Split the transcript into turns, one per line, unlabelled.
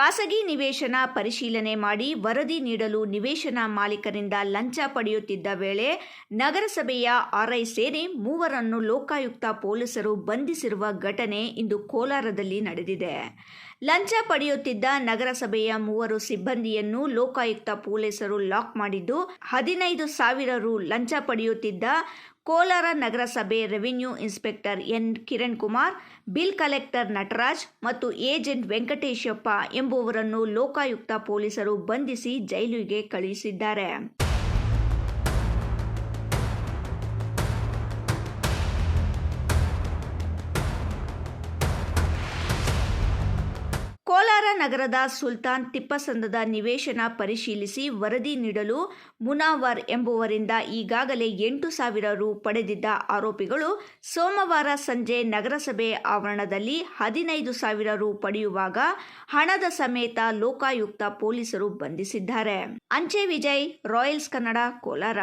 ಖಾಸಗಿ ನಿವೇಶನ ಪರಿಶೀಲನೆ ಮಾಡಿ ವರದಿ ನೀಡಲು ನಿವೇಶನ ಮಾಲೀಕರಿಂದ ಲಂಚ ಪಡೆಯುತ್ತಿದ್ದ ವೇಳೆ ನಗರಸಭೆಯ ಆರ್ಐ ಸೇರಿ ಮೂವರನ್ನು ಲೋಕಾಯುಕ್ತ ಪೊಲೀಸರು ಬಂಧಿಸಿರುವ ಘಟನೆ ಇಂದು ಕೋಲಾರದಲ್ಲಿ ನಡೆದಿದೆ. ಲಂಚ ಪಡೆಯುತ್ತಿದ್ದ ನಗರಸಭೆಯ ಮೂವರು ಸಿಬ್ಬಂದಿಯನ್ನು ಲೋಕಾಯುಕ್ತ ಪೊಲೀಸರು ಲಾಕ್ ಮಾಡಿದ್ದು, 15,000 ರು ಲಂಚ ಪಡೆಯುತ್ತಿದ್ದ ಕೋಲಾರ ನಗರಸಭೆ revenue inspector N Kiran Kumar, bill collector Nataraj ಮತ್ತು ಏಜೆಂಟ್ ವೆಂಕಟೇಶಪ್ಪ ಎಂಬುವರನ್ನು ಲೋಕಾಯುಕ್ತ ಪೊಲೀಸರು ಬಂಧಿಸಿ ಜೈಲಿಗೆ ಕಳುಹಿಸಿದ್ದಾರೆ. ಕೋಲಾರ ನಗರದ ಸುಲ್ತಾನ್ ತಿಪ್ಪಸಂದ್ರದ ನಿವೇಶನ ಪರಿಶೀಲಿಸಿ ವರದಿ ನೀಡಲು ಮುನಾವರ್ ಎಂಬುವರಿಂದ ಈಗಾಗಲೇ 8,000 ರು ಪಡೆದಿದ್ದ ಆರೋಪಿಗಳು ಸೋಮವಾರ ಸಂಜೆ ನಗರಸಭೆ ಆವರಣದಲ್ಲಿ 15,000 ರು ಪಡೆಯುವಾಗ ಹಣದ ಸಮೇತ ಲೋಕಾಯುಕ್ತ ಪೊಲೀಸರು ಬಂಧಿಸಿದ್ದಾರೆ. ಅಂಚೆ ವಿಜಯ್, ರಾಯಲ್ಸ್ ಕನ್ನಡ, ಕೋಲಾರ.